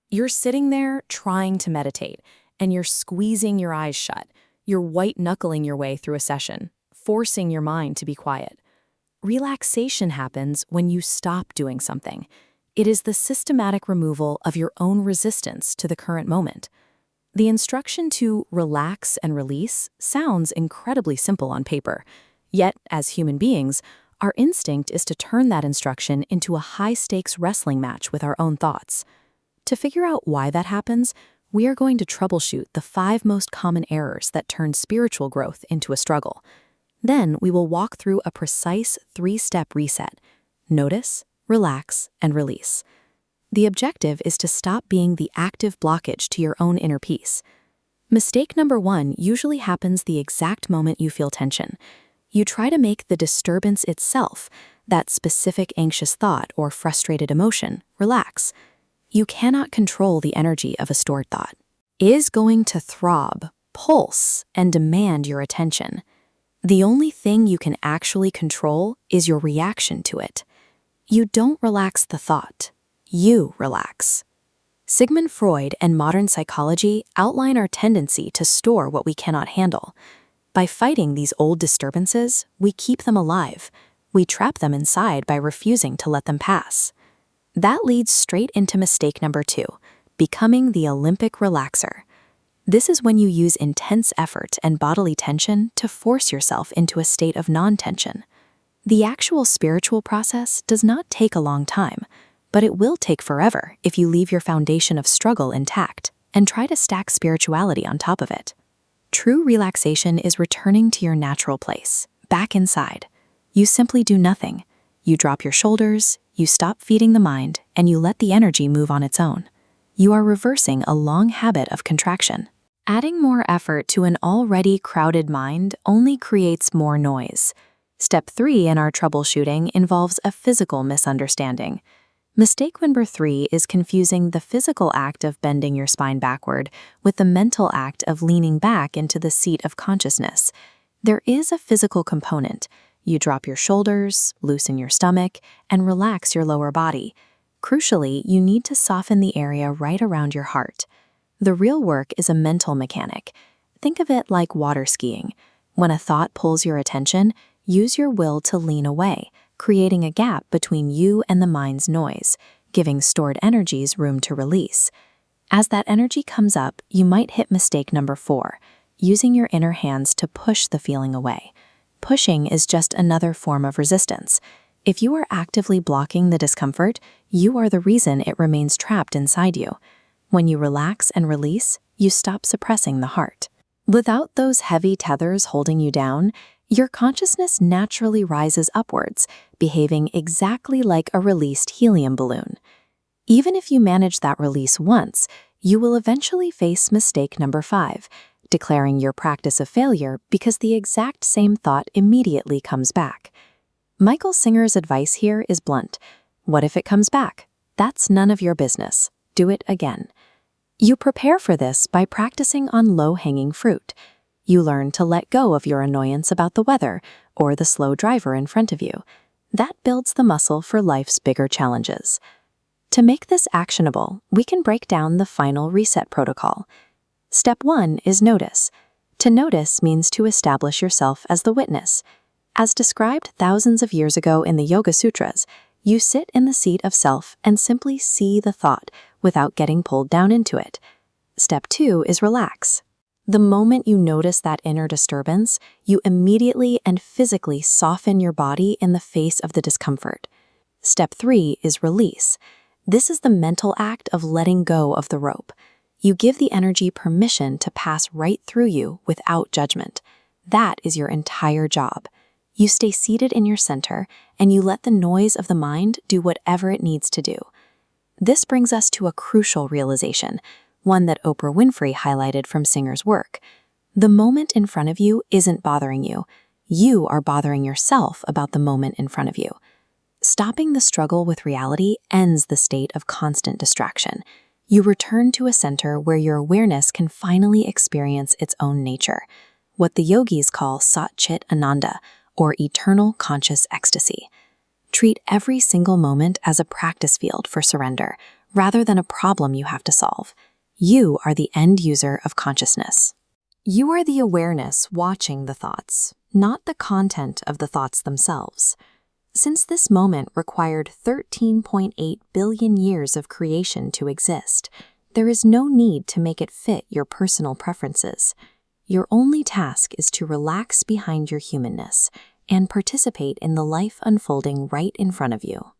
You're sitting there trying to meditate, and you're squeezing your eyes shut. You're white-knuckling your way through a session, forcing your mind to be quiet. Relaxation happens when you stop doing something. It is the systematic removal of your own resistance to the current moment. The instruction to relax and release sounds incredibly simple on paper. Yet, as human beings, our instinct is to turn that instruction into a high-stakes wrestling match with our own thoughts. To figure out why that happens, we are going to troubleshoot the 5 most common errors that turn spiritual growth into a struggle. Then we will walk through a precise 3-step reset: notice, relax, and release. The objective is to stop being the active blockage to your own inner peace. Mistake number 1 usually happens the exact moment you feel tension. You try to make the disturbance itself, that specific anxious thought or frustrated emotion, relax. You cannot control the energy of a stored thought. It is going to throb, pulse, and demand your attention. The only thing you can actually control is your reaction to it. You don't relax the thought. You relax. Sigmund Freud and modern psychology outline our tendency to store what we cannot handle. By fighting these old disturbances, we keep them alive. We trap them inside by refusing to let them pass. That leads straight into mistake number 2, becoming the Olympic relaxer. This is when you use intense effort and bodily tension to force yourself into a state of non-tension. The actual spiritual process does not take a long time, but it will take forever if you leave your foundation of struggle intact and try to stack spirituality on top of it. True relaxation is returning to your natural place, back inside. You simply do nothing. You drop your shoulders, you stop feeding the mind, and you let the energy move on its own. You are reversing a long habit of contraction. Adding more effort to an already crowded mind only creates more noise. Step 3 in our troubleshooting involves a physical misunderstanding. Mistake number 3 is confusing the physical act of bending your spine backward with the mental act of leaning back into the seat of consciousness. There is a physical component. You drop your shoulders, loosen your stomach, and relax your lower body. Crucially, you need to soften the area right around your heart. The real work is a mental mechanic. Think of it like water skiing. When a thought pulls your attention, use your will to lean away, creating a gap between you and the mind's noise, giving stored energies room to release. As that energy comes up, you might hit mistake number 4, using your inner hands to push the feeling away. Pushing is just another form of resistance. If you are actively blocking the discomfort, you are the reason it remains trapped inside you. When you relax and release, you stop suppressing the heart. Without those heavy tethers holding you down, your consciousness naturally rises upwards, behaving exactly like a released helium balloon. Even if you manage that release once, you will eventually face mistake number 5, declaring your practice a failure because the exact same thought immediately comes back. Michael Singer's advice here is blunt. What if it comes back? That's none of your business. Do it again. You prepare for this by practicing on low-hanging fruit. You learn to let go of your annoyance about the weather or the slow driver in front of you. That builds the muscle for life's bigger challenges. To make this actionable, we can break down the final reset protocol. Step 1 is notice. To notice means to establish yourself as the witness. As described thousands of years ago in the Yoga Sutras, you sit in the seat of self and simply see the thought without getting pulled down into it. Step 2 is relax. The moment you notice that inner disturbance, you immediately and physically soften your body in the face of the discomfort. Step 3 is release. This is the mental act of letting go of the rope. You give the energy permission to pass right through you without judgment. That is your entire job. You stay seated in your center, and you let the noise of the mind do whatever it needs to do. This brings us to a crucial realization, one that Oprah Winfrey highlighted from Singer's work. The moment in front of you isn't bothering you. You are bothering yourself about the moment in front of you. Stopping the struggle with reality ends the state of constant distraction. You return to a center where your awareness can finally experience its own nature, what the yogis call Sat Chit Ananda, or eternal conscious ecstasy. Treat every single moment as a practice field for surrender, rather than a problem you have to solve. You are the end user of consciousness. You are the awareness watching the thoughts, not the content of the thoughts themselves. Since this moment required 13.8 billion years of creation to exist, there is no need to make it fit your personal preferences. Your only task is to relax behind your humanness and participate in the life unfolding right in front of you.